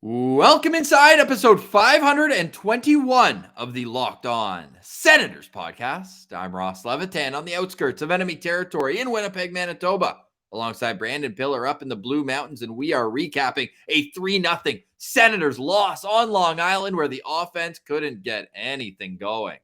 Welcome inside episode 521 of the Locked On Senators podcast. I'm Ross Levitan on the outskirts of enemy territory in Winnipeg, Manitoba, alongside Brandon Pillar up in the Blue Mountains, and we are recapping a 3-0 Senators loss on Long Island where the offense couldn't get anything going.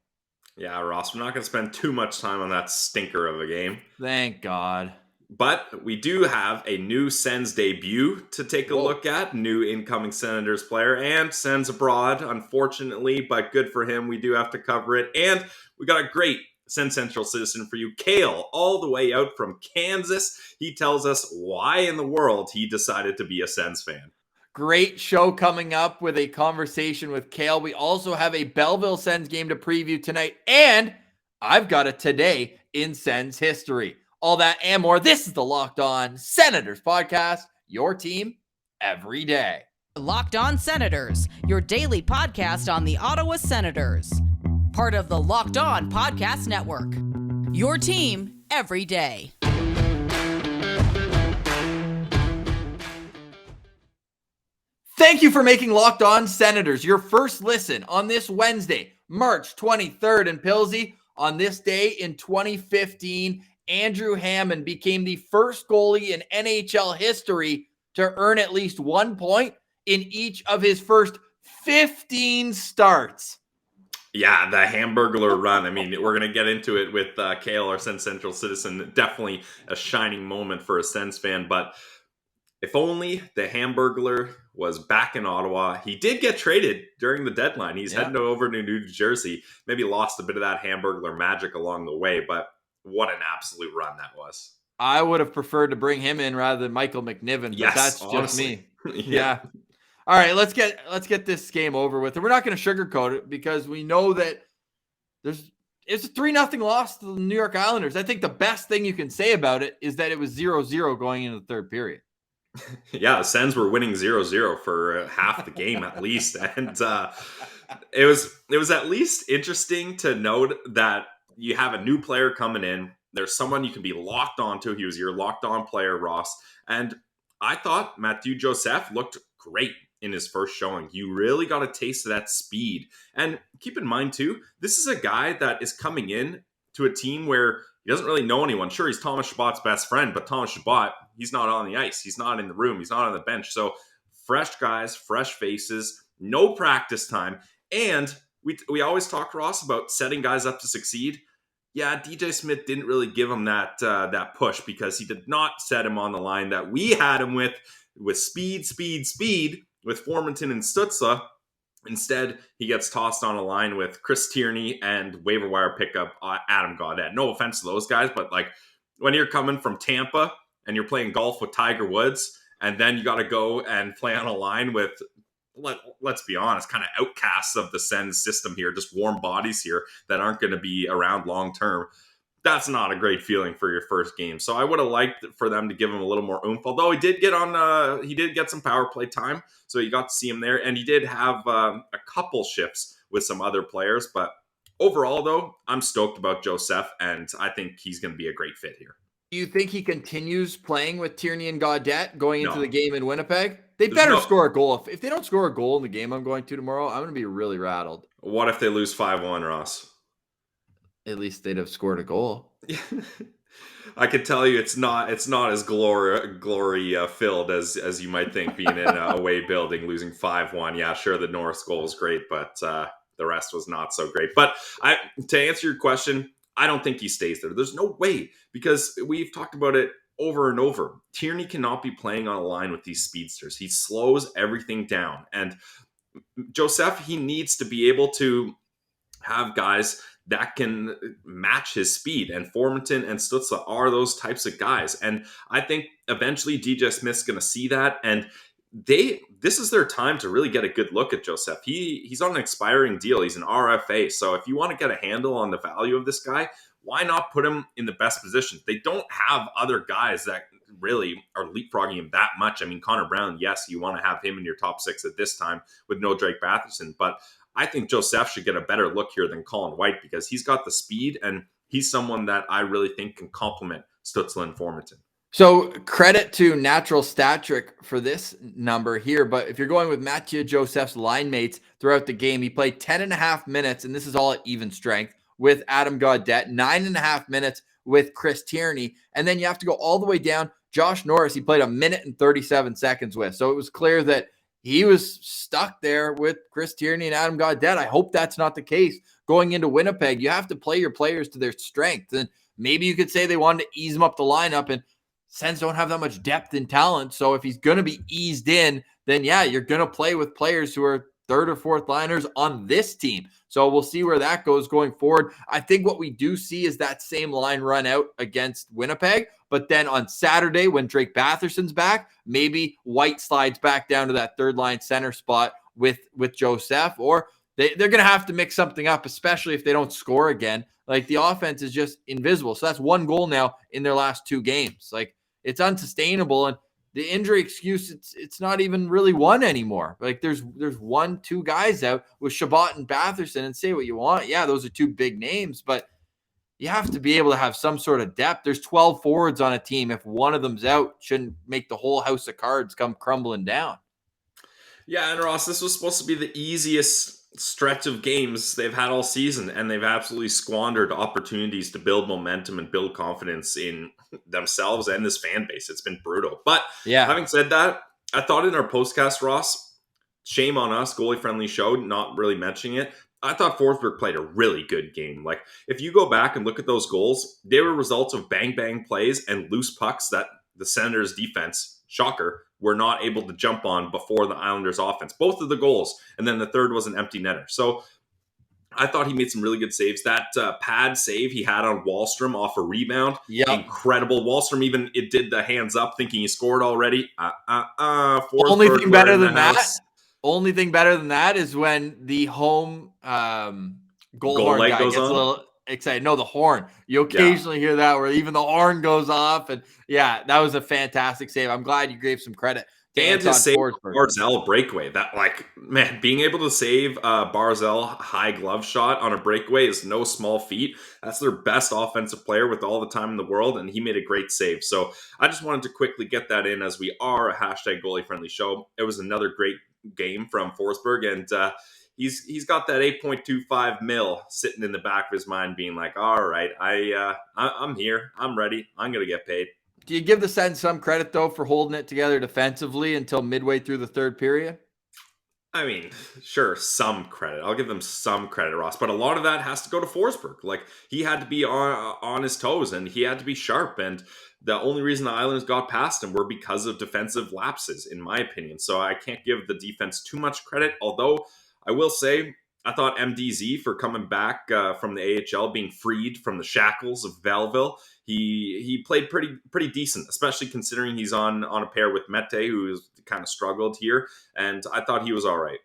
Yeah, Ross, we're not going to spend too much time on that stinker of a game. Thank God. But we do have a new Sens debut to take a look at. New incoming Senators player and Sens abroad, unfortunately, but good for him. We do have to cover it. And we got a great SensCentral citizen for you, Kale, all the way out from Kansas. He tells us why in the world he decided to be a Sens fan. Great show coming up with a conversation with Kale. We also have a Belleville Sens game to preview tonight, and I've got a today in Sens history. All that and more. This is the Locked On Senators podcast, your team every day. Locked On Senators, your daily podcast on the Ottawa Senators. Part of the Locked On Podcast Network. Your team every day. Thank you for making Locked On Senators your first listen on this Wednesday, March 23rd in Pilsy. On this day in 2015, Andrew Hammond became the first goalie in NHL history to earn at least 1 point in each of his first 15 starts. Yeah, the Hamburglar run. I mean, we're going to get into it with Kale, our SensCentral citizen. Definitely a shining moment for a Sens fan, but if only the Hamburglar was back in Ottawa. He did get traded during the deadline. He's heading over to New Jersey. Maybe lost a bit of that Hamburglar magic along the way, but what an absolute run that was. I would have preferred to bring him in rather than Michael McNiven, but that's honestly, just me. Yeah. All right, let's get this game over with. And we're not going to sugarcoat it because we know that it's a 3-0 loss to the New York Islanders. I think the best thing you can say about it is that it was 0-0 going into the third period. Yeah, the Sens were winning 0-0 for half the game at least. And it was at least interesting to note that you have a new player coming in. There's someone you can be locked onto. He was your locked on player, Ross. And I thought Matthew Joseph looked great in his first showing. You really got a taste of that speed. And keep in mind, too, this is a guy that is coming in to a team where he doesn't really know anyone. Sure, he's Thomas Chabot's best friend, but Thomas Chabot, he's not on the ice. He's not in the room. He's not on the bench. So fresh guys, fresh faces, no practice time. And we always talk, Ross, about setting guys up to succeed. Yeah, DJ Smith didn't really give him that push because he did not set him on the line that we had him with speed, with Formanton and Stützle. Instead, he gets tossed on a line with Chris Tierney and waiver wire pickup Adam Gaudette. No offense to those guys, but like when you're coming from Tampa and you're playing golf with Tiger Woods, and then you got to go and play on a line with, let's be honest, kind of outcasts of the Sens system here, just warm bodies here that aren't going to be around long term. That's not a great feeling for your first game. So I would have liked for them to give him a little more oomph. Although he did get some power play time, so you got to see him there, and he did have a couple shifts with some other players. But overall, though, I'm stoked about Joseph, and I think he's going to be a great fit here. Do you think he continues playing with Tierney and Gaudette going into the game in Winnipeg? They better score a goal. If they don't score a goal in the game I'm going to tomorrow, I'm going to be really rattled. What if they lose 5-1, Ross? At least they'd have scored a goal. I can tell you it's not as glory filled as you might think, being in a away building, losing 5-1. Yeah, sure, the Norris goal was great, but the rest was not so great. But to answer your question, I don't think he stays there. There's no way, because we've talked about it over and over. Tierney cannot be playing on a line with these speedsters. He slows everything down. And Joseph, he needs to be able to have guys that can match his speed. And Formanton and Stützle are those types of guys. And I think eventually DJ Smith's going to see that. And this is their time to really get a good look at Joseph. He's on an expiring deal. He's an RFA. So if you want to get a handle on the value of this guy, why not put him in the best position? They don't have other guys that really are leapfrogging him that much. I mean, Connor Brown, yes, you want to have him in your top six at this time with no Drake Batherson, but I think Joseph should get a better look here than Colin White because he's got the speed and he's someone that I really think can complement Stützle and Formanton. So credit to Natural Stat Trick for this number here. But if you're going with Mathieu Joseph's line mates throughout the game, he played 10 and a half minutes, and this is all at even strength, with Adam Gaudette, 9.5 minutes with Chris Tierney. And then you have to go all the way down. Josh Norris, he played 1 minute and 37 seconds with. So it was clear that he was stuck there with Chris Tierney and Adam Gaudette. I hope that's not the case. Going into Winnipeg, you have to play your players to their strength. And maybe you could say they wanted to ease them up the lineup, and Sens don't have that much depth and talent. So if he's going to be eased in, then yeah, you're going to play with players who are third or fourth liners on this team. So we'll see where that goes going forward. I think what we do see is that same line run out against Winnipeg. But then on Saturday, when Drake Batherson's back, maybe White slides back down to that third line center spot with Joseph, or they're going to have to mix something up, especially if they don't score again. Like, the offense is just invisible. So that's 1 goal now in their last 2 games. Like, it's unsustainable. And the injury excuse, it's not even really one anymore. Like, there's 1-2 guys out with Shabbat and Batherson, and say what you want. Yeah, those are 2 big names, but you have to be able to have some sort of depth. There's 12 forwards on a team. If one of them's out, shouldn't make the whole house of cards come crumbling down. Yeah, and Ross, this was supposed to be the easiest stretch of games they've had all season, and they've absolutely squandered opportunities to build momentum and build confidence in themselves and this fan base. It's been brutal. But yeah, having said that, I thought in our postcast, Ross, shame on us, goalie-friendly show, not really mentioning it. I thought Forsberg played a really good game. Like, if you go back and look at those goals, they were results of bang-bang plays and loose pucks that the Senators' defense, shocker, were not able to jump on before the Islanders' offense. Both of the goals, and then the third was an empty netter. So I thought he made some really good saves. That pad save he had on Wahlstrom off a rebound, incredible. Wahlstrom even did the hands up, thinking he scored already. Only thing better than that. Only thing better than that is when the home goal horn guy gets a little excited. No, the horn. You occasionally hear that where even the horn goes off. And yeah, that was a fantastic save. I'm glad you gave some credit. And to save Barzal breakaway. That, like, man, being able to save Barzal high glove shot on a breakaway is no small feat. That's their best offensive player with all the time in the world, and he made a great save. So I just wanted to quickly get that in, as we are a hashtag goalie friendly show. It was another great game from Forsberg, and he's got that 8.25 mil sitting in the back of his mind, being like, all right, I'm here, I'm ready, I'm gonna get paid. Do you give the Sens some credit, though, for holding it together defensively until midway through the third period? I mean, sure, some credit. I'll give them some credit, Ross. But a lot of that has to go to Forsberg. Like, he had to be on his toes, and he had to be sharp. And the only reason the Islanders got past him were because of defensive lapses, in my opinion. So I can't give the defense too much credit. Although, I will say, I thought MDZ, for coming back from the AHL, being freed from the shackles of Belleville, he played pretty decent, especially considering he's on a pair with Mete, who's kind of struggled here, and I thought he was all right.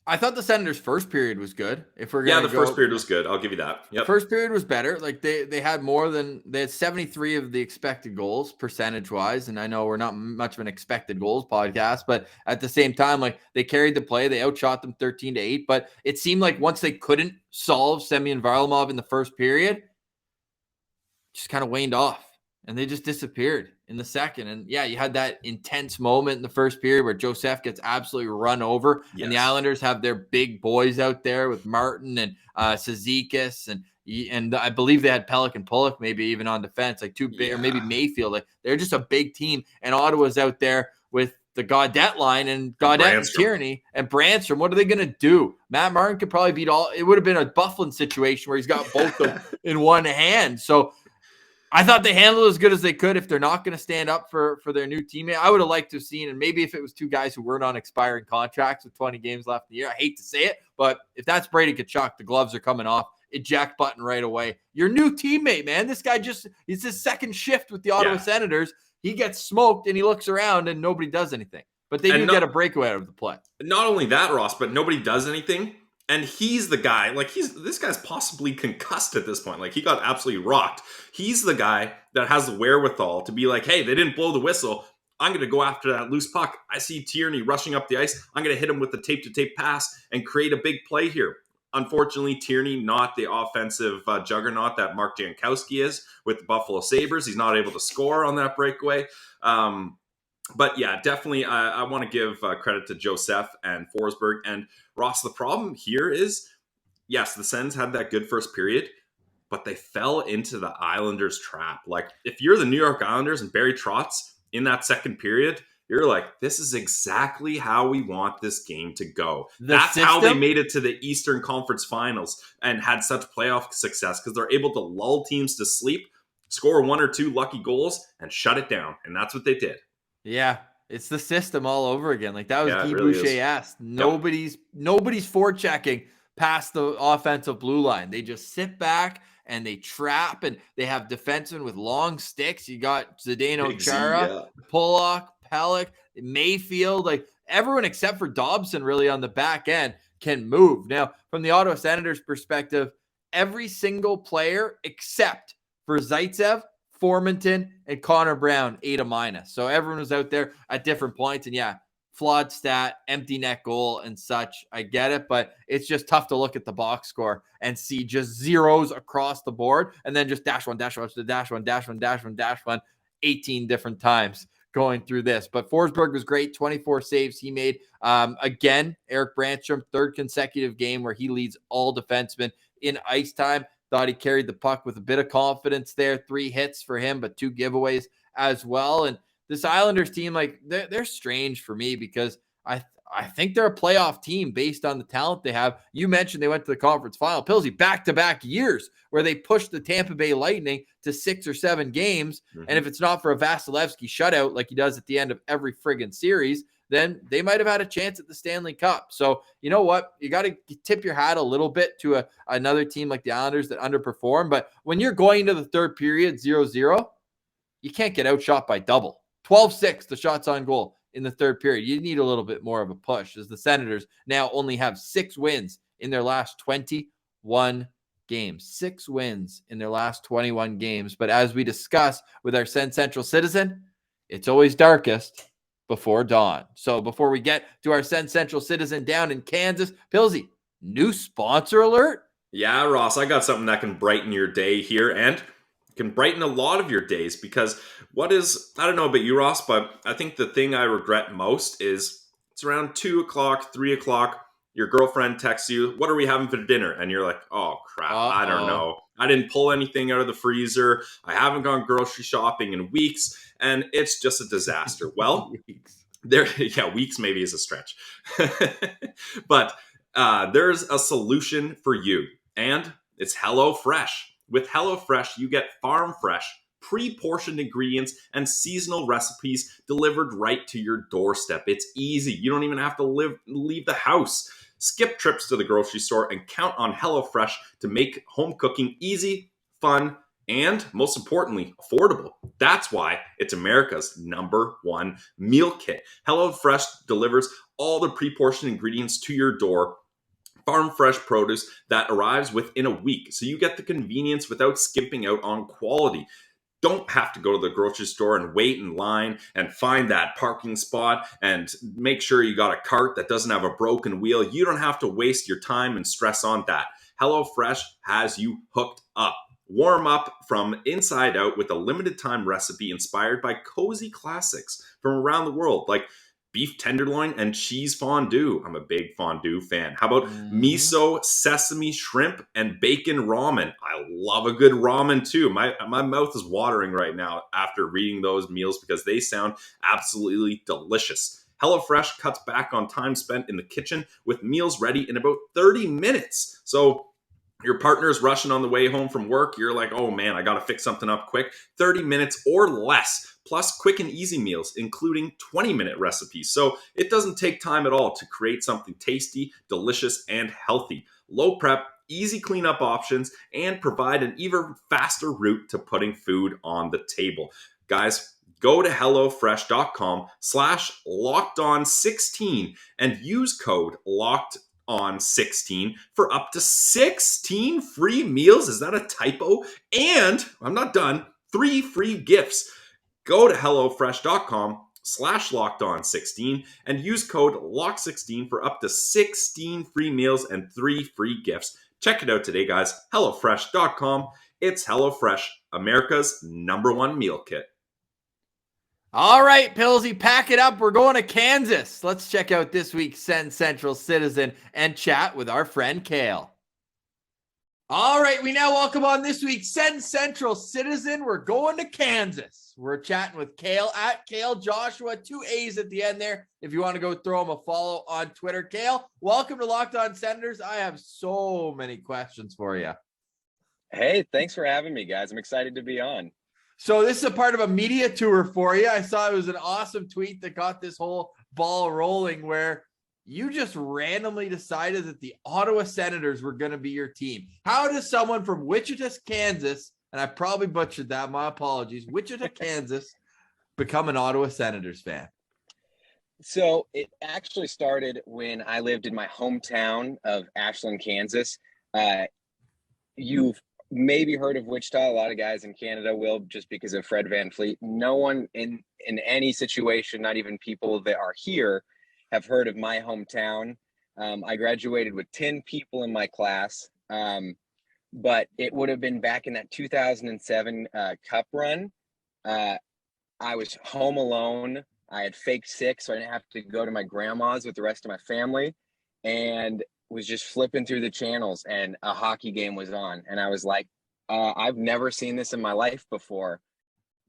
I thought the Senators' first period was good. First period was good. I'll give you that. Yep. First period was better. Like, they had 73 of the expected goals percentage wise. And I know we're not much of an expected goals podcast, but at the same time, like, they carried the play. They outshot them 13-8. But it seemed like once they couldn't solve Semyon Varlamov in the first period, just kind of waned off, and they just disappeared in the second. And yeah, you had that intense moment in the first period where Joseph gets absolutely run over, and the Islanders have their big boys out there with Martin and Cizikas, and I believe they had Pelican Pollock maybe even on defense, like 2 big, or maybe Mayfield. Like, they're just a big team, and Ottawa's out there with the Gaudette line, and Gaudette and Tierney and Brandstrom. What are they going to do? Matt Martin could probably beat all. It would have been a Bufflin situation where he's got both of them in one hand. So I thought they handled it as good as they could. If they're not going to stand up for their new teammate, I would have liked to have seen, and maybe if it was 2 guys who weren't on expiring contracts with 20 games left in the year, I hate to say it, but if that's Brady Tkachuk, the gloves are coming off. Eject button right away. Your new teammate, man. This guy it's his second shift with the Ottawa Senators. He gets smoked and he looks around and nobody does anything. But they do get a breakaway out of the play. Not only that, Ross, but nobody does anything. And he's the guy, like, this guy's possibly concussed at this point. Like, he got absolutely rocked. He's the guy that has the wherewithal to be like, hey, they didn't blow the whistle. I'm going to go after that loose puck. I see Tierney rushing up the ice. I'm going to hit him with the tape-to-tape pass and create a big play here. unfortunately, Tierney, not the offensive juggernaut that Mark Jankowski is with the Buffalo Sabres. He's not able to score on that breakaway. But yeah, definitely, I want to give credit to Joseph and Forsberg. And Ross, the problem here is, yes, the Sens had that good first period, but they fell into the Islanders' trap. Like, if you're the New York Islanders and Barry Trotz in that second period, you're like, this is exactly how we want this game to go. That's how they made it to the Eastern Conference Finals and had such playoff success, because they're able to lull teams to sleep, score 1 or 2 lucky goals, and shut it down. And that's what they did. Yeah, it's the system all over again. Like, that was Guy really Boucher-esque. Nobody's forechecking past the offensive blue line. They just sit back and they trap, and they have defensemen with long sticks. You got Zdeno Chara, Pollock, Pellick, Mayfield. Like, everyone except for Dobson really on the back end can move. Now, from the Ottawa Senators' perspective, every single player except for Zaitsev, Formanton, and Connor Brown, 8-. So everyone was out there at different points. And yeah, flawed stat, empty net goal and such. I get it, but it's just tough to look at the box score and see just zeros across the board, and then just dash one, 18 different times going through this. But Forsberg was great. 24 saves he made. Again, Eric Brandstrom, third consecutive game where he leads all defensemen in ice time. Thought he carried the puck with a bit of confidence there. 3 hits for him, but 2 giveaways as well. And this Islanders team, like, they're strange for me, because I think they're a playoff team based on the talent they have. You mentioned they went to the conference final. Pilsy, back-to-back years where they pushed the Tampa Bay Lightning to 6 or 7 games. Mm-hmm. And if it's not for a Vasilevsky shutout like he does at the end of every friggin' series, then they might have had a chance at the Stanley Cup. So, you know what? You got to tip your hat a little bit to another team like the Islanders that underperform. But when you're going into the third period 0-0, you can't get outshot by double. 12-6, the shots on goal in the third period. You need a little bit more of a push, as the Senators now only have 6 wins in their last 21 games. 6 wins in their last 21 games. But as we discuss with our SensCentral citizen, it's always darkest before dawn. So before we get to our SensCentral citizen down in Kansas, Pilsy, new sponsor alert? Yeah, Ross, I got something that can brighten your day here, and can brighten a lot of your days, because I don't know about you, Ross, but I think the thing I regret most is it's around 2 o'clock, 3 o'clock, your girlfriend texts you, what are we having for dinner? And you're like, oh crap, I don't know. I didn't pull anything out of the freezer. I haven't gone grocery shopping in weeks, and it's just a disaster. Well, weeks maybe is a stretch. But there's a solution for you, and it's HelloFresh. With HelloFresh, you get farm-fresh, pre-portioned ingredients and seasonal recipes delivered right to your doorstep. It's easy. You don't even have to leave the house. Skip trips to the grocery store and count on HelloFresh to make home cooking easy, fun, and most importantly, affordable. That's why it's America's #1 meal kit. HelloFresh delivers all the pre-portioned ingredients to your door. Farm fresh produce that arrives within a week, so you get the convenience without skimping out on quality. Don't have to go to the grocery store and wait in line and find that parking spot and make sure you got a cart that doesn't have a broken wheel. You don't have to waste your time and stress on that. HelloFresh has you hooked up. Warm up from inside out with a limited time recipe inspired by cozy classics from around the world, like beef tenderloin and cheese fondue. I'm a big fondue fan. How about miso, sesame, shrimp, and bacon ramen? I love a good ramen too. My mouth is watering right now after reading those meals, because they sound absolutely delicious. HelloFresh cuts back on time spent in the kitchen with meals ready in about 30 minutes. So your partner's rushing on the way home from work. You're like, oh man, I got to fix something up quick. 30 minutes or less. Plus quick and easy meals, including 20-minute recipes. So it doesn't take time at all to create something tasty, delicious, and healthy. Low prep, easy cleanup options, and provide an even faster route to putting food on the table. Guys, go to HelloFresh.com/LockedOn16 and use code LockedOn16 for up to 16 free meals. Is that a typo? And I'm not done. 3 free gifts. Go to HelloFresh.com HelloFresh.com/LockedOn16 and use code LOCK16 for up to 16 free meals and 3 free gifts. Check it out today, guys. HelloFresh.com. It's HelloFresh, America's #1 meal kit. All right, Pillsy, pack it up. We're going to Kansas. Let's check out this week's SensCentral Citizen and chat with our friend Kale. All right, we now welcome on this week's SensCentral Citizen. We're going to Kansas. We're chatting with Kale at Kale Joshua, 2 A's at the end there. If you want to go throw him a follow on Twitter. Kale, welcome to Locked On Senators. I have so many questions for you. Hey, thanks for having me, guys. I'm excited to be on. So this is a part of a media tour for you. I saw it was an awesome tweet that got this whole ball rolling where you just randomly decided that the Ottawa Senators were going to be your team. How does someone from Wichita, Kansas, and I probably butchered that, my apologies, Wichita, Kansas, become an Ottawa Senators fan? So it actually started when I lived in my hometown of Ashland, Kansas. You've maybe heard of Wichita. A lot of guys in Canada will, just because of Fred VanVleet. No one in any situation, not even people that are here, have heard of my hometown. I graduated with 10 people in my class, but it would have been back in that 2007 Cup run. I was home alone. I had fake sick, so I didn't have to go to my grandma's with the rest of my family, and was just flipping through the channels, and a hockey game was on, and I was like, I've never seen this in my life before.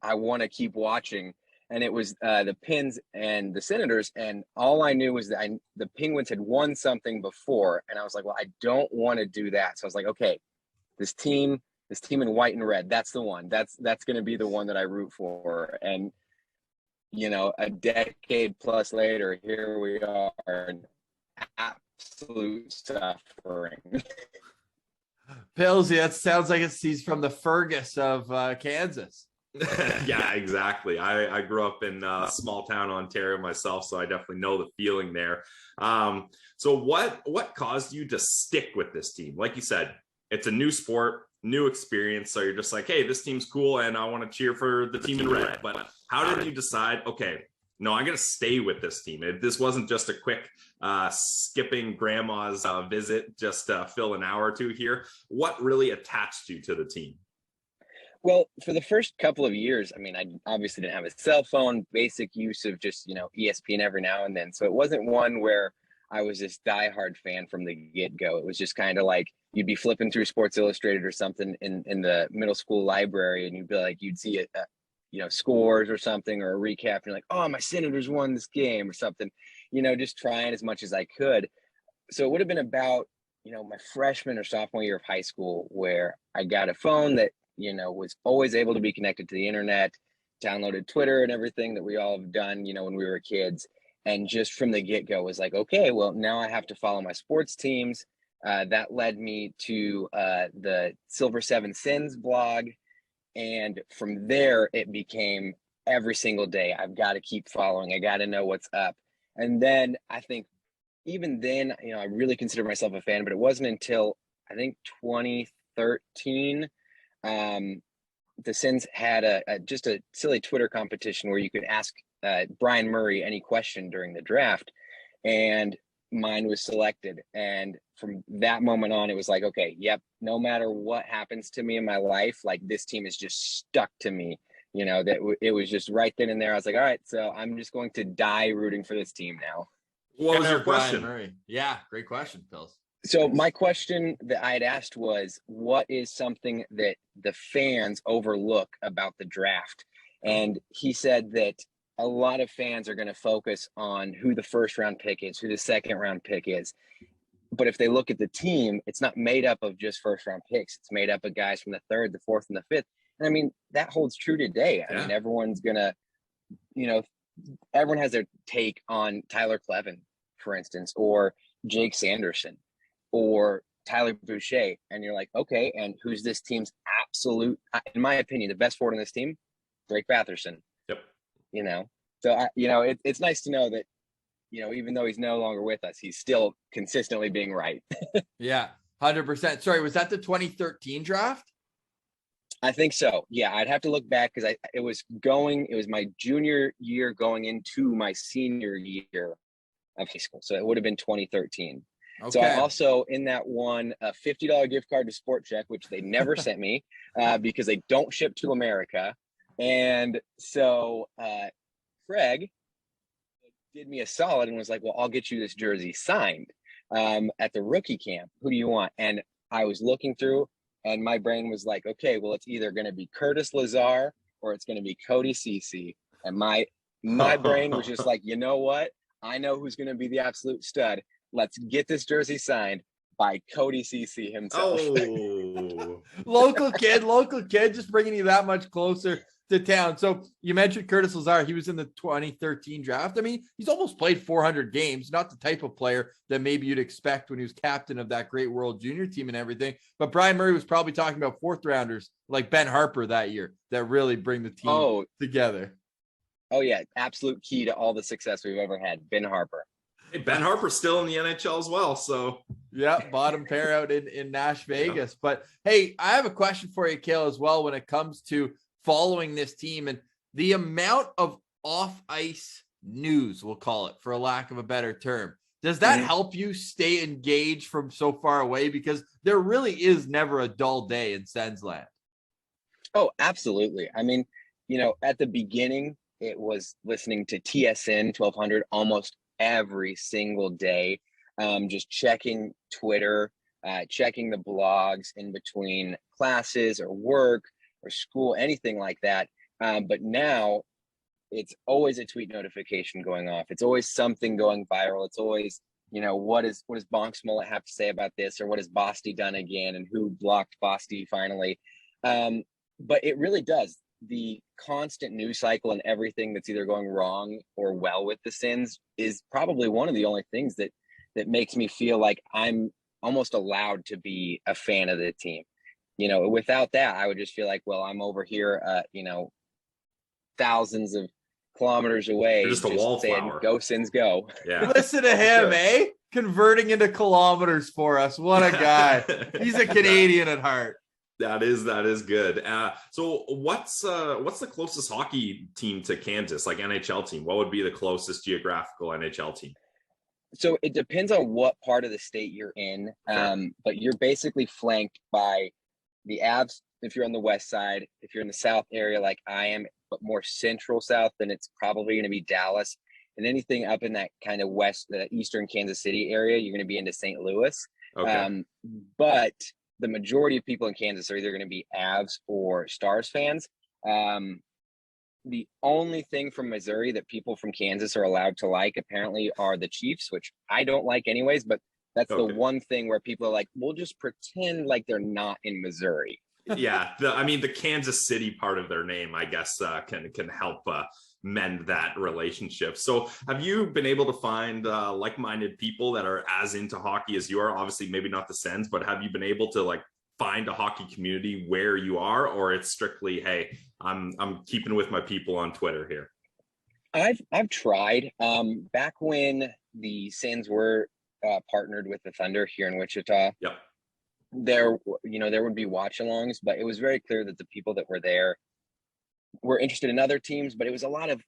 I want to keep watching. And it was the Pens and the Senators, and all I knew was that the Penguins had won something before, and I was like, well, I don't want to do that. So I was like, okay, this team in white and red, that's the one. That's going to be the one that I root for. And you know, a decade plus later, here we are, absolute suffering. Pillsy, that sounds like he's from the Fergus of Kansas. Yeah, exactly. I grew up in small town Ontario myself, so I definitely know the feeling there. So what caused you to stick with this team? Like you said, it's a new sport, new experience. So you're just like, hey, this team's cool, and I want to cheer for the team in red. But how did you decide, okay, no, I'm going to stay with this team? This wasn't just a quick skipping grandma's visit just to fill an hour or two here. What really attached you to the team? Well, for the first couple of years, I mean, I obviously didn't have a cell phone, basic use of just, ESPN every now and then. So it wasn't one where I was this diehard fan from the get-go. It was just kind of like you'd be flipping through Sports Illustrated or something in the middle school library, and you'd be like, you'd see scores or something, or a recap, and you're like, oh, my Senators won this game or something, just trying as much as I could. So it would have been about, my freshman or sophomore year of high school where I got a phone that, was always able to be connected to the internet, downloaded Twitter and everything that we all have done, when we were kids. And just from the get-go was like, okay, well, now I have to follow my sports teams. That led me to the Silver Seven Sins blog. And from there, it became every single day, I've got to keep following. I got to know what's up. And then I think even then, I really considered myself a fan, but it wasn't until I think 2013, the Sens had just a silly Twitter competition where you could ask Brian Murray any question during the draft, and mine was selected. And from that moment on, it was like, okay, yep, no matter what happens to me in my life, like this team is just stuck to me. It was just right then and there. I was like, all right, so I'm just going to die rooting for this team now. What was your question? Murray. Yeah, great question, Pills. So my question that I had asked was, what is something that the fans overlook about the draft? And he said that a lot of fans are going to focus on who the first round pick is, who the second round pick is. But if they look at the team, it's not made up of just first round picks. It's made up of guys from the third, the fourth, and the fifth. And I mean, that holds true today. I mean, everyone's going to, everyone has their take on Tyler Clevin, for instance, or Jake Sanderson, or Tyler Boucher. And you're like, okay, and who's this team's absolute, in my opinion, the best forward on this team? Drake Batherson. Yep. So, it's nice to know that, even though he's no longer with us, he's still consistently being right. Yeah, 100%. Sorry, was that the 2013 draft? I think so. Yeah, I'd have to look back because it was my junior year going into my senior year of high school. So it would have been 2013. So I Okay. also in that won a $50 gift card to Sport Check, which they never sent me because they don't ship to America. And so Craig did me a solid and was like, well, I'll get you this jersey signed at the rookie camp. Who do you want? And I was looking through and my brain was like, okay, well, it's either going to be Curtis Lazar or it's going to be Cody Cece. And my brain was just like, you know what? I know who's going to be the absolute stud. Let's get this jersey signed by Cody Cece himself. Oh, local kid, just bringing you that much closer to town. So you mentioned Curtis Lazar. He was in the 2013 draft. I mean, he's almost played 400 games, not the type of player that maybe you'd expect when he was captain of that great World Junior team and everything. But Brian Murray was probably talking about fourth rounders like Ben Harper that year that really bring the team together. Oh, yeah. Absolute key to all the success we've ever had. Ben Harper. hey, Ben Harper's still in the NHL as well. So yeah, bottom pair out in Nash Vegas. Yeah. But hey, I have a question for you, Cale, as well, when it comes to following this team and the amount of off ice news, we'll call it for a lack of a better term. Does that help you stay engaged from so far away? Because there really is never a dull day in Sens land. Oh, absolutely. I mean, at the beginning, it was listening to TSN 1200 almost every single day, just checking Twitter, checking the blogs in between classes or work or school, anything like that. But now it's always a tweet notification going off. It's always something going viral. It's always, what does Bonk Smollett have to say about this? Or what has Bosty done again? And who blocked Bosty finally? But it really does. The constant news cycle and everything that's either going wrong or well with the Sens is probably one of the only things that makes me feel like I'm almost allowed to be a fan of the team. Without that, I would just feel like, well, I'm over here, thousands of kilometers away. You're just a wallflower. Saying, go Sens, go. Yeah. Listen to him, eh? Converting into kilometers for us. What a guy. He's a Canadian at heart. That is good. So what's the closest hockey team to Kansas, like NHL team? What would be the closest geographical NHL team? So it depends on what part of the state you're in. Sure. But you're basically flanked by the Avs if you're on the west side. If you're in the south area like I am, but more central south, then it's probably going to be Dallas. And anything up in that kind of eastern Kansas City area, you're going to be into St. Louis. Okay. But the majority of people in Kansas are either going to be Avs or Stars fans. The only thing from Missouri that people from Kansas are allowed to like apparently are the Chiefs, which I don't like anyways, but that's the one thing where people are like, we'll just pretend like they're not in Missouri. Yeah. The Kansas City part of their name, I guess, can help mend that relationship. So have you been able to find like-minded people that are as into hockey as you are? Obviously, maybe not the Sens, but have you been able to find a hockey community where you are, or it's strictly, hey, I'm keeping with my people on Twitter here? I've tried. Back when the Sens were partnered with the Thunder here in Wichita. Yep. There would be watch-alongs, but it was very clear that the people that were there were interested in other teams, but it was a lot of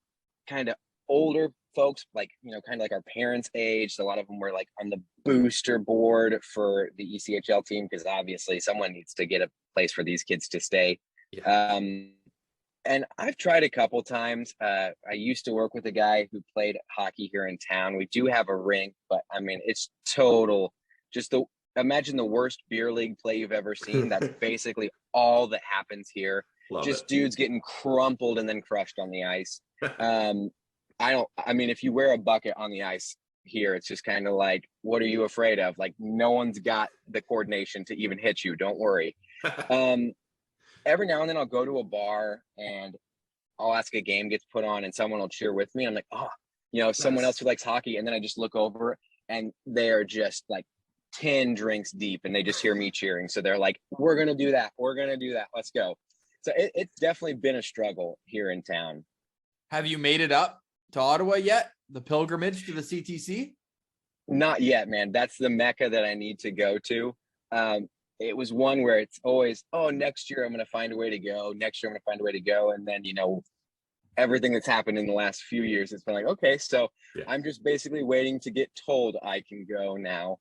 kind of older folks, like, kind of like our parents' age. So a lot of them were like on the booster board for the ECHL team, because obviously someone needs to get a place for these kids to stay. Yeah. And I've tried a couple times. I used to work with a guy who played hockey here in town. We do have a rink, but I mean, it's total, imagine the worst beer league play you've ever seen. That's basically all that happens here. Dudes getting crumpled and then crushed on the ice. If you wear a bucket on the ice here, it's just kind of like, what are you afraid of? Like, no one's got the coordination to even hit you. Don't worry. Every now and then I'll go to a bar and I'll ask a game gets put on and someone will cheer with me. I'm like, someone else who likes hockey. And then I just look over and they're just like 10 drinks deep and they just hear me cheering. So they're like, we're going to do that. We're going to do that. Let's go. So it's definitely been a struggle here in town. Have you made it up to Ottawa yet? The pilgrimage to the CTC? Not yet, man. That's the Mecca that I need to go to. it was one where it's always, oh, next year I'm going to find a way to go. Next year I'm going to find a way to go. And then, everything that's happened in the last few years, it's been like, okay, so I'm just basically waiting to get told I can go now.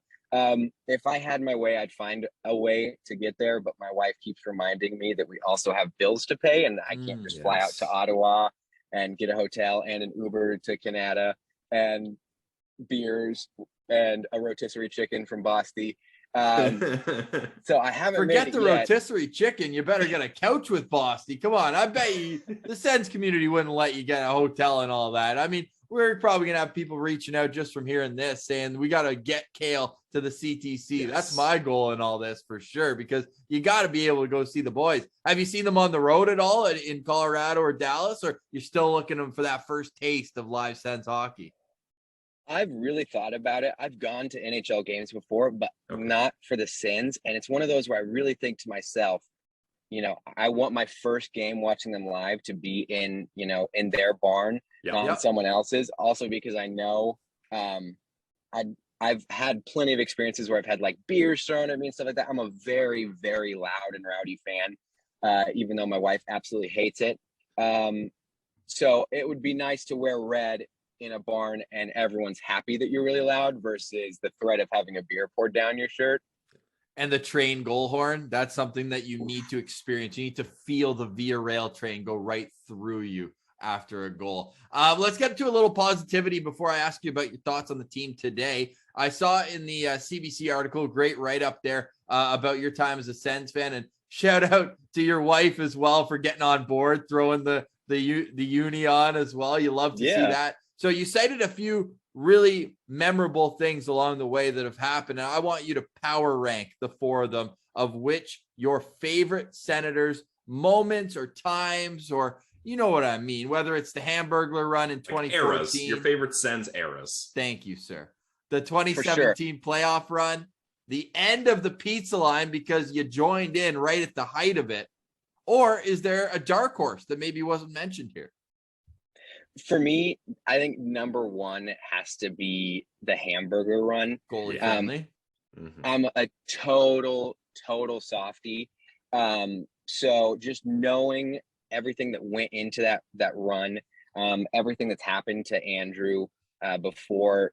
If I had my way, I'd find a way to get there. But my wife keeps reminding me that we also have bills to pay, and I can't just fly out to Ottawa and get a hotel and an Uber to Canada and beers and a rotisserie chicken from Boston. So I haven't forget made the rotisserie chicken. You better get a couch with Boston. Come on. I bet you the Sens community wouldn't let you get a hotel and all that. I mean, we're probably going to have people reaching out just from hearing this saying we got to get Kale to the CTC. Yes. That's my goal in all this for sure, because you got to be able to go see the boys. Have you seen them on the road at all in Colorado or Dallas, or you're still looking for that first taste of live Sens hockey? I've really thought about it. I've gone to NHL games before, but not for the Sens. And it's one of those where I really think to myself, I want my first game watching them live to be in their barn, not someone else's. Also because I know I've had plenty of experiences where I've had like beers thrown at me and stuff like that. I'm a very, very loud and rowdy fan, even though my wife absolutely hates it. So it would be nice to wear red in a barn and everyone's happy that you're really loud versus the threat of having a beer poured down your shirt. And the train goal horn, that's something that you need to experience. You need to feel the Via Rail train go right through you after a goal. Let's get to a little positivity before I ask you about your thoughts on the team today. I saw in the CBC article, great write-up there about your time as a Sens fan, and shout out to your wife as well for getting on board, throwing the uni on as well. You love to see that. So you cited a few really memorable things along the way that have happened. And I want you to power rank the four of them, of which your favorite Senators moments or times, or you know what I mean, whether it's the Hamburglar run in 2014. Eras, your favorite Sens eras. Thank you, sir. The 2017 playoff run, the end of the pizza line because you joined in right at the height of it. Or is there a dark horse that maybe wasn't mentioned here? For me, I think number one has to be the Hamburglar run. Goalie friendly. I'm a total softie. So just knowing everything that went into that run, everything that's happened to Andrew before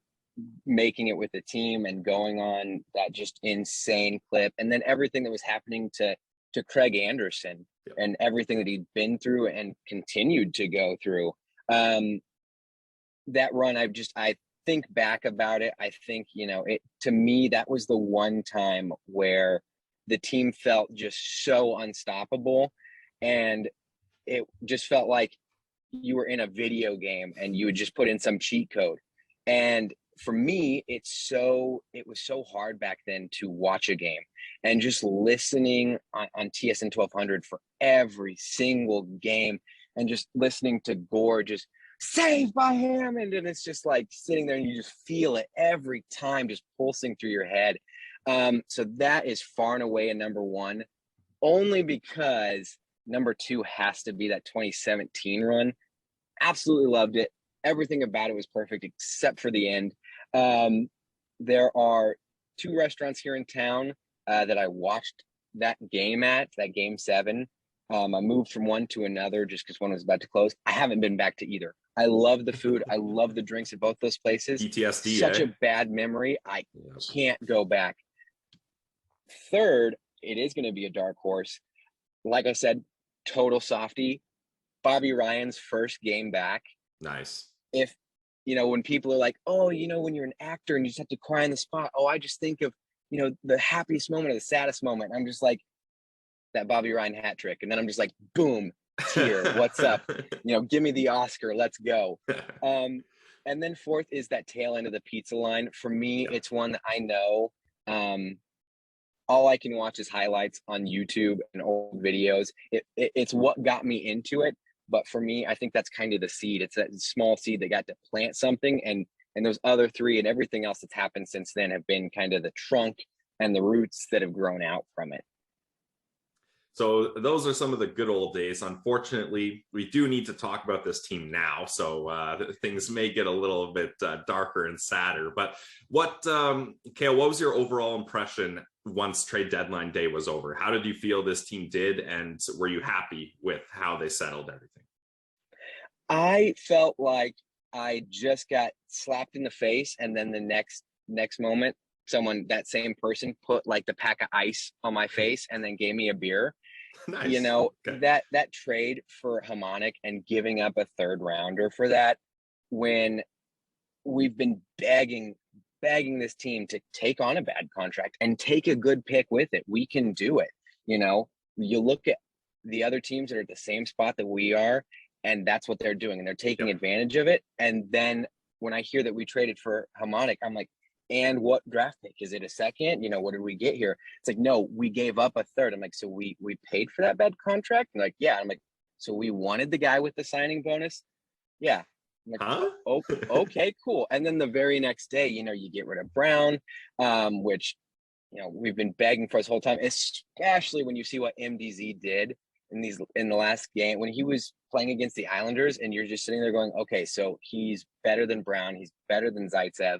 making it with the team and going on that just insane clip, and then everything that was happening to Craig Anderson and everything that he'd been through and continued to go through. That run, I think back about it. I think, to me, that was the one time where the team felt just so unstoppable, and it just felt like you were in a video game and you would just put in some cheat code. And for me, it was so hard back then to watch a game and just listening on TSN 1200 for every single game and just listening to Gore just saved by Hammond. And it's just like sitting there and you just feel it every time just pulsing through your head. So that is far and away a number one, only because number two has to be that 2017 run. Absolutely loved it. Everything about it was perfect except for the end. There are two restaurants here in town that I watched that game at, that game 7. I moved from one to another just because one was about to close. I haven't been back to either. I love the food. I love the drinks at both those places. PTSD, Such a bad memory. I can't go back. Third, it is going to be a dark horse. Like I said, total softie. Bobby Ryan's first game back. Nice. If, when people are like, oh, when you're an actor and you just have to cry in the spot. Oh, I just think of, the happiest moment or the saddest moment. I'm just like, that Bobby Ryan hat trick. And then I'm just like, boom, tear. What's up? Give me the Oscar. Let's go. And then fourth is that tail end of the pizza line. For me, it's one that I know. All I can watch is highlights on YouTube and old videos. It's what got me into it. But for me, I think that's kind of the seed. It's that small seed that got to plant something. And those other three and everything else that's happened since then have been kind of the trunk and the roots that have grown out from it. So those are some of the good old days. Unfortunately, we do need to talk about this team now. So things may get a little bit darker and sadder. But Kale, what was your overall impression once trade deadline day was over? How did you feel this team did, and were you happy with how they settled everything? I felt like I just got slapped in the face, and then the next moment, that same person put like the pack of ice on my face and then gave me a beer. Nice. Okay. That trade for Hamonic and giving up a third rounder for that, when we've been begging this team to take on a bad contract and take a good pick with it. We can do it. You look at the other teams that are at the same spot that we are, and that's what they're doing, and they're taking advantage of it. And then when I hear that we traded for Hamonic, I'm like, and what draft pick? Is it a second? What did we get here? It's like, no, we gave up a third. I'm like, so we paid for that bad contract? And like, yeah. I'm like, so we wanted the guy with the signing bonus? Yeah. I'm like, huh? Oh, okay, cool. And then the very next day, you get rid of Brown, which, we've been begging for this whole time, especially when you see what MDZ did in the last game when he was playing against the Islanders, and you're just sitting there going, okay, so he's better than Brown. He's better than Zaitsev.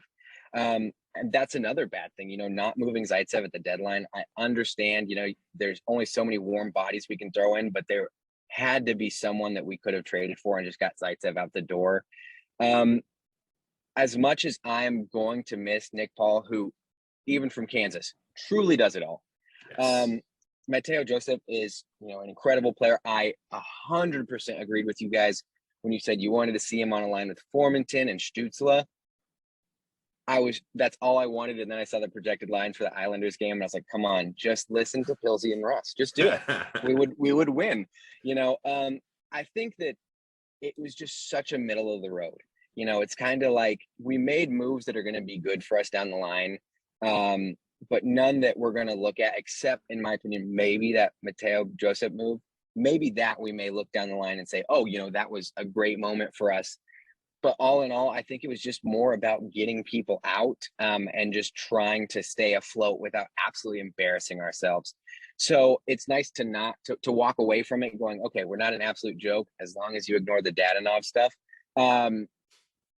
And that's another bad thing, not moving Zaitsev at the deadline. I understand, there's only so many warm bodies we can throw in, but there had to be someone that we could have traded for and just got Zaitsev out the door. As much as I'm going to miss Nick Paul, who even from Kansas truly does it all. Yes. Mateo Joseph is, an incredible player. I 100% agreed with you guys when you said you wanted to see him on a line with Formenton and Stützle. That's all I wanted. And then I saw the projected line for the Islanders game, and I was like, come on, just listen to Pilsy and Russ. Just do it. we would win. I think that it was just such a middle of the road. It's kind of like we made moves that are going to be good for us down the line, but none that we're going to look at, except, in my opinion, maybe that Mateo Joseph move. Maybe that we may look down the line and say, oh, that was a great moment for us. But all in all, I think it was just more about getting people out and just trying to stay afloat without absolutely embarrassing ourselves. So it's nice to walk away from it going, okay, we're not an absolute joke as long as you ignore the Dadanov stuff.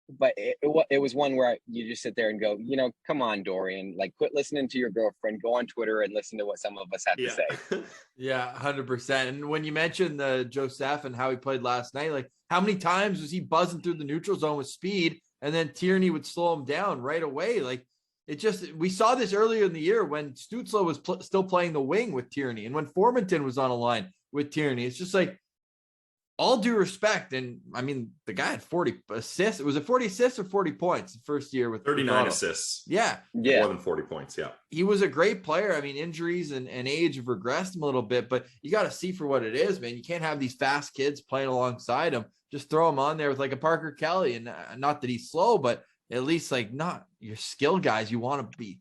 But it was one where you just sit there and go, come on, Dorian, like, quit listening to your girlfriend, go on Twitter and listen to what some of us had to say. Yeah, 100%. And when you mentioned the Joseph and how he played last night, like, how many times was he buzzing through the neutral zone with speed, and then Tierney would slow him down right away? Like, we saw this earlier in the year when Stützle was still playing the wing with Tierney, and when Formenton was on a line with Tierney. It's just like, all due respect, and I mean, the guy had 40 assists. Was it 40 assists or 40 points the first year with 39 assists? Yeah. More than 40 points, yeah. He was a great player. I mean, injuries and age have regressed him a little bit, but you got to see for what it is, man. You can't have these fast kids playing alongside him. Just throw him on there with like a Parker Kelly, and not that he's slow, but at least like not your skill guys. You want to be,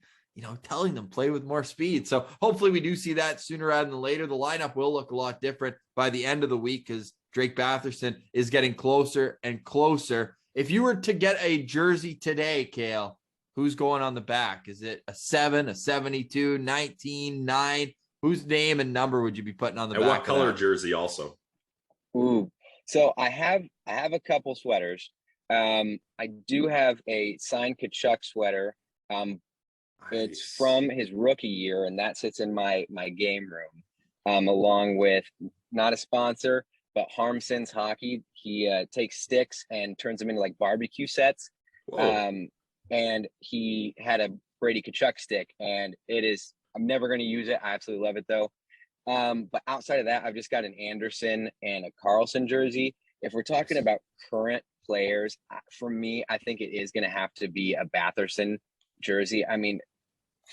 telling them play with more speed. So hopefully we do see that sooner rather than later. The lineup will look a lot different by the end of the week because Drake Batherson is getting closer and closer. If you were to get a jersey today, Cale, who's going on the back? Is it a 7, a 72, 19, 9? Whose name and number would you be putting on the back? And what color jersey also? Ooh, so I have a couple sweaters. I do have a signed Kachuk sweater. Nice. It's from his rookie year, and that sits in my game room, along with, not a sponsor, but Harmson's Hockey. He takes sticks and turns them into like barbecue sets. And he had a Brady Kachuk stick, and I'm never going to use it. I absolutely love it though. But outside of that, I've just got an Anderson and a Carlson jersey. If we're talking about current players, for me, I think it is going to have to be a Batherson jersey. I mean,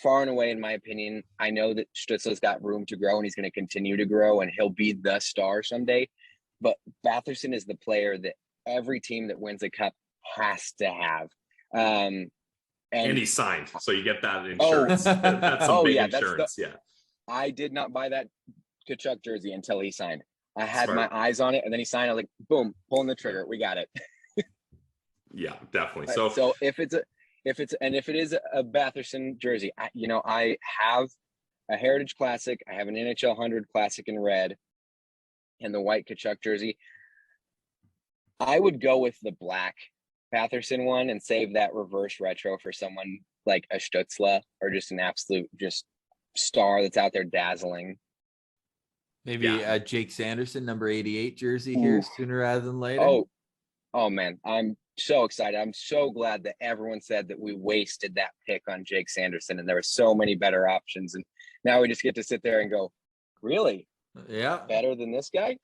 far and away, in my opinion, I know that Stützle's got room to grow, and he's going to continue to grow, and he'll be the star someday. But Batherson is the player that every team that wins a cup has to have. And he's signed, so you get that insurance. That's some big insurance. I did not buy that Kachuk jersey until he signed. I had my eyes on it, and then he signed. I was like, boom, pulling the trigger. We got it. Yeah, definitely. Right, so if it is a Batherson jersey, I have a Heritage Classic. I have an NHL 100 Classic in red, and the white Kachuk jersey. I would go with the black Batherson one and save that reverse retro for someone like a Stützle or just an absolute star that's out there dazzling. Maybe Jake Sanderson, number 88 jersey Ooh. here sooner rather than later. Oh man, I'm so excited. I'm so glad that everyone said that we wasted that pick on Jake Sanderson and there were so many better options. And now we just get to sit there and go, really? Yeah. Better than this guy?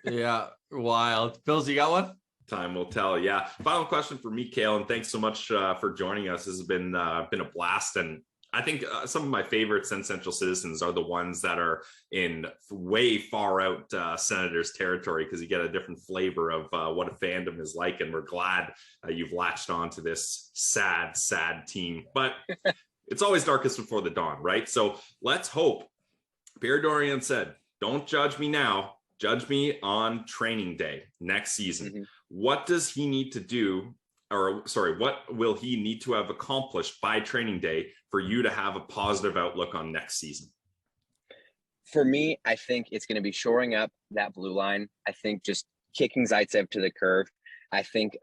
Yeah. Wild. Phils, you got one? Time will tell. Yeah. Final question for me, Kale, and thanks so much for joining us. This has been a blast, and I think some of my favorite SensCentral citizens are the ones that are in way far out Senators territory, because you get a different flavor of what a fandom is like, and we're glad you've latched on to this sad team. But it's always darkest before the dawn, right? So let's hope. Pierre Dorian said, "Don't judge me now. Judge me on training day next season." Mm-hmm. What does he need to do, what will he need to have accomplished by training day for you to have a positive outlook on next season? For me, I think it's going to be shoring up that blue line. I think just kicking Zaitsev to the curve. I think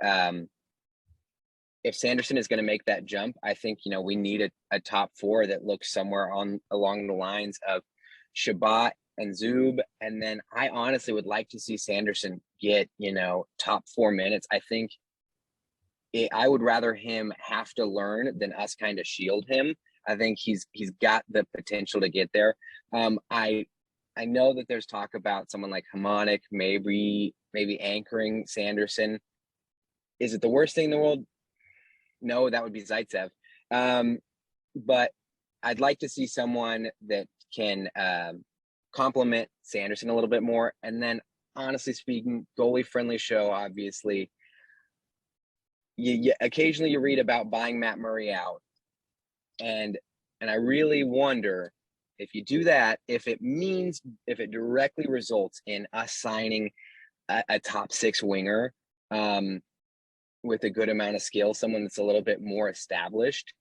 if Sanderson is going to make that jump, I think, we need a top four that looks somewhere along the lines of Shabbat and Zub. And then I honestly would like to see Sanderson get, top 4 minutes. I think I would rather him have to learn than us kind of shield him. I think he's got the potential to get there. I know that there's talk about someone like Hamonic, maybe anchoring Sanderson. Is it the worst thing in the world? No, that would be Zaitsev. But I'd like to see someone that can complement Sanderson a little bit more. And then, honestly speaking, goalie friendly show, obviously. You occasionally you read about buying Matt Murray out. And I really wonder if you do that, if it directly results in us signing a top six winger with a good amount of skill, someone that's a little bit more established.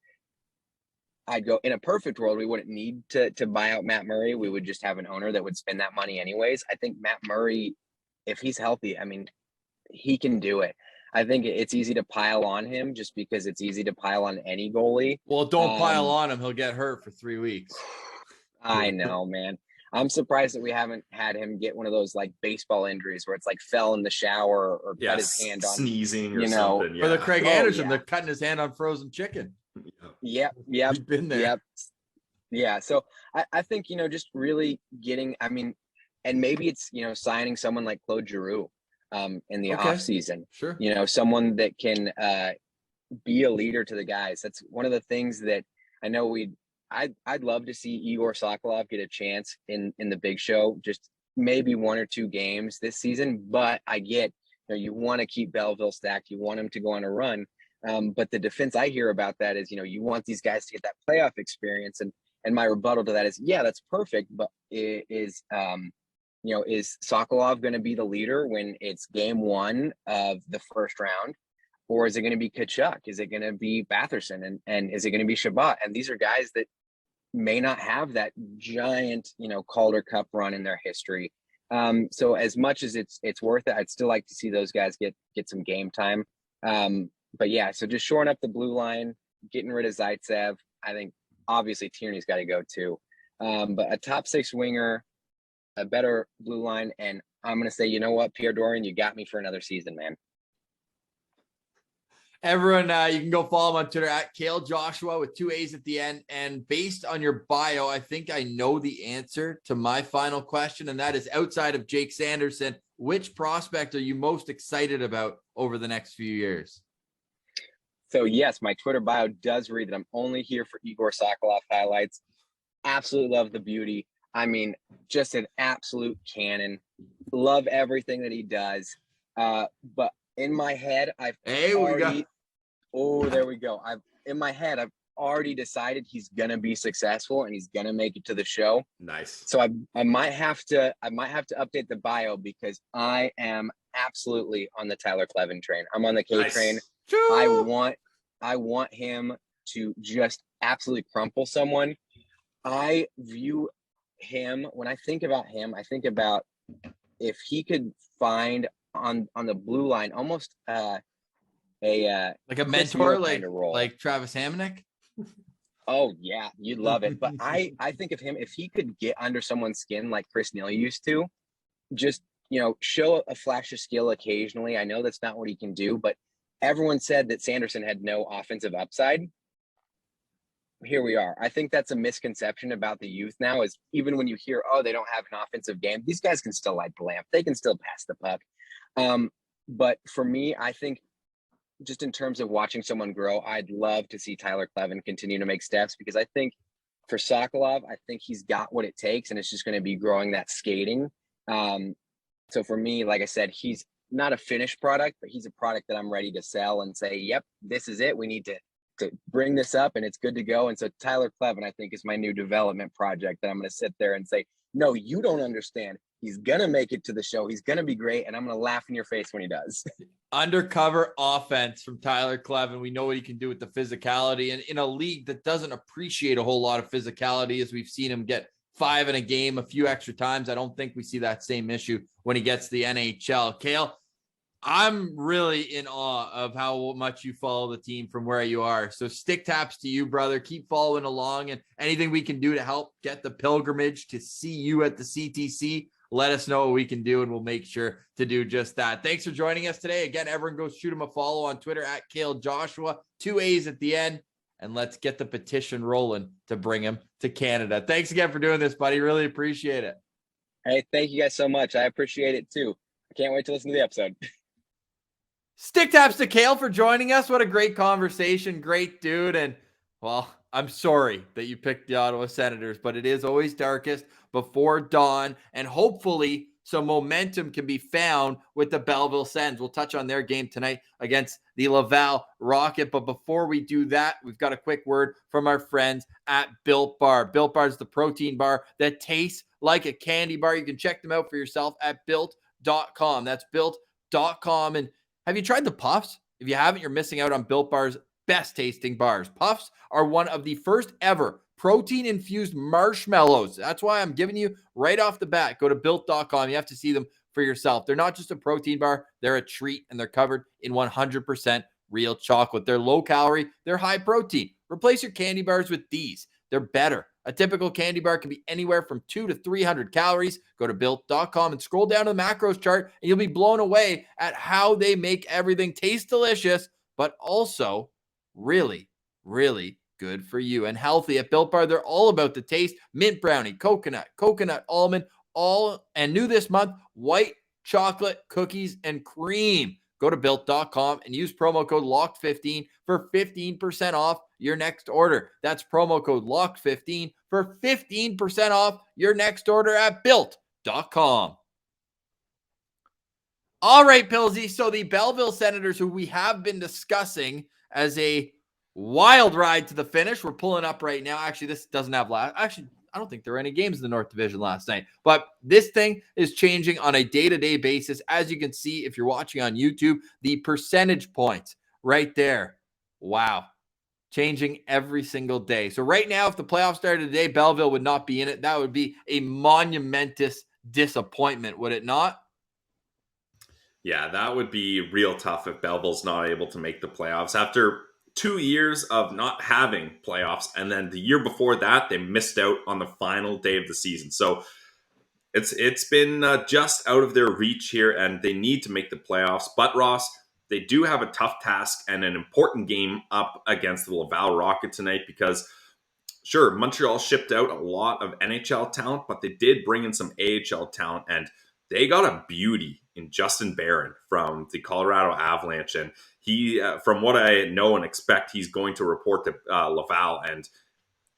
I'd go, in a perfect world, we wouldn't need to buy out Matt Murray. We would just have an owner that would spend that money anyways. I think Matt Murray, if he's healthy, he can do it. I think it's easy to pile on him just because it's easy to pile on any goalie. Well, don't pile on him. He'll get hurt for 3 weeks. I know, man. I'm surprised that we haven't had him get one of those like baseball injuries where it's like fell in the shower or cut his hand on sneezing or something. For the Craig Anderson, they're cutting his hand on frozen chicken. Yep. He's been there. Yep. Yeah. So I think, just really getting, and maybe it's, signing someone like Claude Giroux in the off season. Sure. Someone that can be a leader to the guys. That's one of the things that I know I'd love to see Igor Sokolov get a chance in the big show, just maybe 1 or 2 games this season. But I get, you want to keep Belleville stacked. You want him to go on a run. But the defense I hear about that is, you want these guys to get that playoff experience. And my rebuttal to that is, yeah, that's perfect. But is Sokolov going to be the leader when it's game 1 of the first round? Or is it going to be Kachuk? Is it going to be Batherson? And is it going to be Shabbat? And these are guys that may not have that giant, Calder Cup run in their history. So as much as it's worth it, I'd still like to see those guys get some game time. But yeah, so just shoring up the blue line, getting rid of Zaitsev. I think obviously Tierney's got to go too. But a top 6 winger, a better blue line. And I'm going to say, you know what, Pierre Dorian, you got me for another season, man. Everyone, you can go follow him on Twitter at Kale Joshua with 2 A's at the end. And based on your bio, I think I know the answer to my final question. And that is, outside of Jake Sanderson, which prospect are you most excited about over the next few years? So yes, my Twitter bio does read that I'm only here for Igor Sokolov highlights. Absolutely love the beauty. Just an absolute cannon. Love everything that he does. But in my head, there we go. In my head, I've already decided he's gonna be successful and he's gonna make it to the show. Nice. So I might have to update the bio because I am absolutely on the Tyler Clevin train. I'm on the K train. I want him to just absolutely crumple someone. I view him, when I think about him, I think about if he could find on the blue line almost like a mentor, like Travis Hamonic. Oh yeah, you'd love it. But I think of him, if he could get under someone's skin like Chris Neal used to, just show a flash of skill occasionally. I know that's not what he can do, but everyone said that Sanderson had no offensive upside. Here we are. I think that's a misconception about the youth now, is even when you hear, oh, they don't have an offensive game, these guys can still light the lamp. They can still pass the puck. But for me, I think just in terms of watching someone grow, I'd love to see Tyler Clevin continue to make steps, because I think for Sokolov, I think he's got what it takes, and it's just going to be growing that skating. So for me, like I said, he's not a finished product, but he's a product that I'm ready to sell and say, yep, this is it. We need to bring this up and it's good to go. And so Tyler Clevin, I think, is my new development project that I'm going to sit there and say, no, you don't understand. He's going to make it to the show. He's going to be great. And I'm going to laugh in your face when he does. Undercover offense from Tyler Clevin. We know what he can do with the physicality, and in a league that doesn't appreciate a whole lot of physicality, as we've seen him get 5 in a game a few extra times. I don't think we see that same issue when he gets to the NHL. Cale, I'm really in awe of how much you follow the team from where you are. So stick taps to you, brother. Keep following along, and anything we can do to help get the pilgrimage to see you at the CTC, let us know what we can do, and we'll make sure to do just that. Thanks for joining us today. Again, everyone go shoot him a follow on Twitter at Cale Joshua, 2 A's at the end, and let's get the petition rolling to bring him to Canada. Thanks again for doing this, buddy. Really appreciate it. Hey, thank you guys so much. I appreciate it too. I can't wait to listen to the episode. Stick taps to Cale for joining us. What a great conversation. Great dude. And, well, I'm sorry that you picked the Ottawa Senators, but it is always darkest before dawn. And hopefully some momentum can be found with the Belleville Sens. We'll touch on their game tonight against the Laval Rocket. But before we do that, we've got a quick word from our friends at Built Bar. Built Bar is the protein bar that tastes like a candy bar. You can check them out for yourself at built.com. That's built.com. And have you tried the Puffs? If you haven't, you're missing out on Built Bar's best tasting bars. Puffs are one of the first ever protein-infused marshmallows. That's why I'm giving you right off the bat. Go to built.com. You have to see them for yourself. They're not just a protein bar. They're a treat, and they're covered in 100% real chocolate. They're low calorie. They're high protein. Replace your candy bars with these. They're better. A typical candy bar can be anywhere from 200 to 300 calories. Go to built.com and scroll down to the macros chart, and you'll be blown away at how they make everything taste delicious, but also really, really good for you and healthy. At Built Bar, they're all about the taste. Mint brownie, coconut almond, all, and new this month, white chocolate cookies and cream. Go to built.com and use promo code LOCKED15 for 15% off your next order. That's promo code LOCKED15 for 15% off your next order at built.com. All right, Pilsy. So the Belleville Senators, who we have been discussing as a wild ride to the finish, we're pulling up right now. Actually, this doesn't have I don't think there were any games in the North Division last night, but this thing is changing on a day-to-day basis. As you can see, if you're watching on YouTube, the percentage points right there. Wow. Changing every single day. So right now, if the playoffs started today, Belleville would not be in it. That would be a monumentous disappointment, would it not? Yeah, that would be real tough if Belleville's not able to make the playoffs. After 2 years of not having playoffs, and then the year before that, they missed out on the final day of the season. So it's been just out of their reach here, and they need to make the playoffs. But Ross, they do have a tough task and an important game up against the Laval Rocket tonight, because sure, Montreal shipped out a lot of NHL talent, but they did bring in some AHL talent, and they got a beauty in Justin Barron from the Colorado Avalanche. And he, from what I know and expect, he's going to report to Laval, and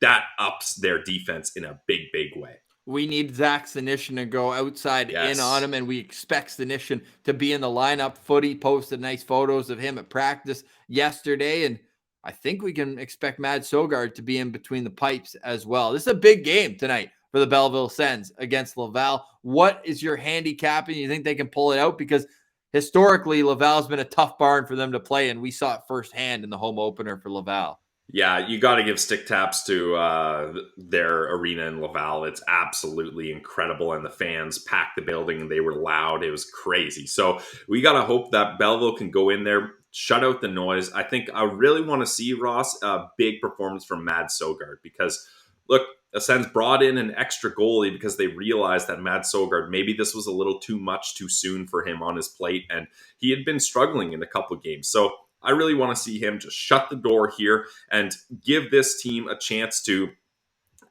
that ups their defense in a big, big way. We need Zach Senyshyn to go outside in on him, and we expect Senyshyn to be in the lineup. Footy posted nice photos of him at practice yesterday, and I think we can expect Mad Sogard to be in between the pipes as well. This is a big game tonight for the Belleville Sens against Laval. What is your handicap, and you think they can pull it out? Because historically, Laval's been a tough barn for them to play, and we saw it firsthand in the home opener for Laval. Yeah, you got to give stick taps to their arena in Laval. It's absolutely incredible, and the fans packed the building, and they were loud. It was crazy. So we got to hope that Belleville can go in there, shut out the noise. I think I really want to see, Ross, a big performance from Mad Sogard because, look, Sens brought in an extra goalie because they realized that Mad Sogard, maybe this was a little too much too soon for him on his plate, and he had been struggling in a couple of games. So I really want to see him just shut the door here and give this team a chance to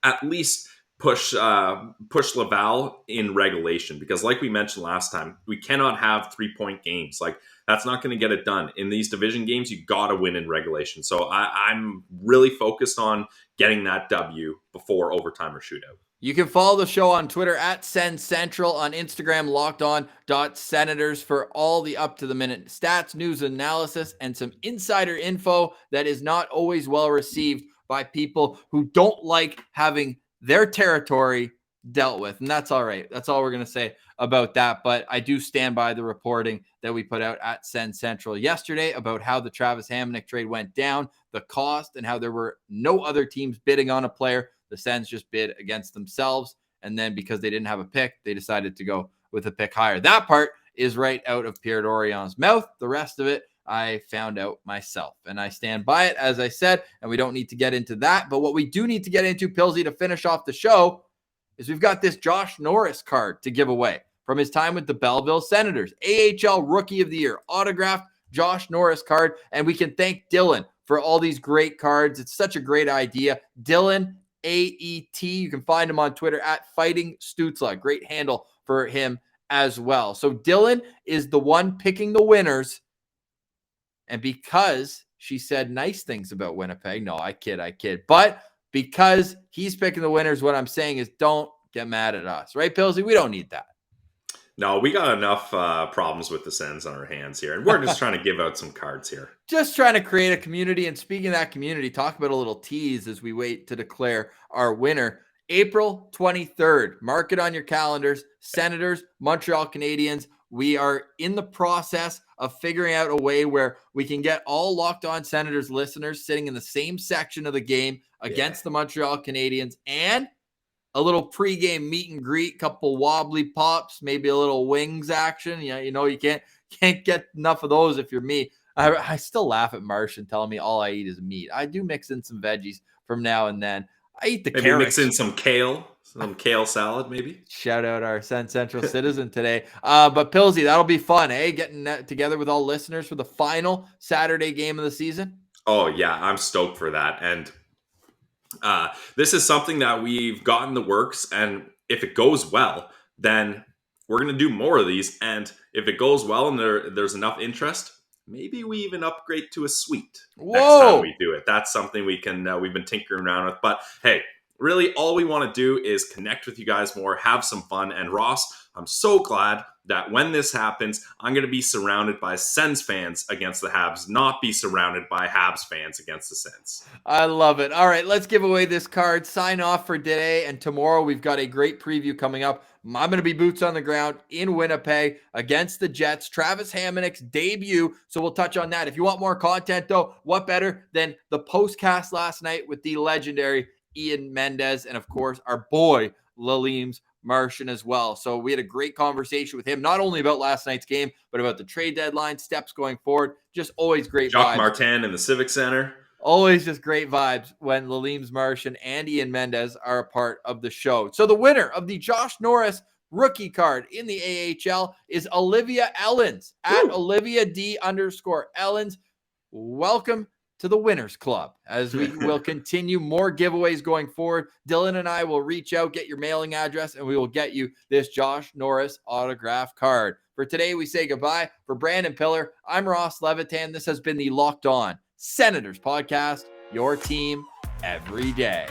at least push Laval in regulation, because like we mentioned last time, we cannot have 3-point games. Like, that's not going to get it done in these division games. You got to win in regulation. So I'm really focused on getting that W before overtime or shootout. You can follow the show on Twitter at SensCentral, on Instagram, lockedon.senators for all the up-to-the-minute stats, news, analysis, and some insider info that is not always well received by people who don't like having their territory dealt with. And that's all right. That's all we're going to say about that. But I do stand by the reporting that we put out at SensCentral yesterday about how the Travis Hamonic trade went down, the cost, and how there were no other teams bidding on a player. The Sens just bid against themselves. And then because they didn't have a pick, they decided to go with a pick higher. That part is right out of Pierre Dorion's mouth. The rest of it, I found out myself, and I stand by it, as I said, and we don't need to get into that. But what we do need to get into, Pillsy, to finish off the show is we've got this Josh Norris card to give away from his time with the Belleville Senators. AHL Rookie of the Year, autographed Josh Norris card, and we can thank Dylan for all these great cards. It's such a great idea. Dylan, AET, you can find him on Twitter at Fighting Stutzla. Great handle for him as well. So Dylan is the one picking the winners. And because she said nice things about Winnipeg, no, I kid. But because he's picking the winners, what I'm saying is don't get mad at us. Right, Pillsy? We don't need that. No, we got enough problems with the Sens on our hands here. And we're just trying to give out some cards here. Just trying to create a community. And speaking of that community, talk about a little tease as we wait to declare our winner. April 23rd. Mark it on your calendars. Senators, Montreal Canadiens. We are in the process of figuring out a way where we can get all Locked On Senators listeners sitting in the same section of the game against the Montreal Canadiens, and a little pregame meet and greet, couple wobbly pops, maybe a little wings action. Yeah, you know, you can't get enough of those if you're me. I still laugh at Martian telling me all I eat is meat. I do mix in some veggies from now and then. I eat the maybe carrots. Mix in some kale salad, maybe. Shout out our SensCentral citizen today. But Pillsy, that'll be fun, eh? Getting that together with all listeners for the final Saturday game of the season. Oh, yeah, I'm stoked for that. And this is something that we've got in the works. And if it goes well, then we're going to do more of these. And if it goes well and there's enough interest, maybe we even upgrade to a suite next time we do it. That's something we can, we've been tinkering around with. But hey, really all we want to do is connect with you guys more, have some fun. And Ross, I'm so glad that when this happens, I'm going to be surrounded by Sens fans against the Habs, not be surrounded by Habs fans against the Sens. I love it. All right, let's give away this card. Sign off for today. And tomorrow we've got a great preview coming up. I'm going to be boots on the ground in Winnipeg against the Jets. Travis Hamonic's debut. So we'll touch on that. If you want more content, though, what better than the postcast last night with the legendary Ian Mendez and, of course, our boy, Laleem's Martian as well. So we had a great conversation with him, not only about last night's game, but about the trade deadline, steps going forward. Just always great Jacques vibes. Martin in the Civic Center. Always just great vibes when Laleem's Martian and Ian Mendez are a part of the show. So the winner of the Josh Norris rookie card in the AHL is Olivia Ellens at Olivia D_Ellens. Welcome to the Winners Club as we will continue more giveaways going forward. Dylan and I will reach out, get your mailing address, and we will get you this Josh Norris autograph card. For today, we say goodbye. For Brandon Pillar, I'm Ross Levitan. This has been the Locked On Senators podcast, your team every day.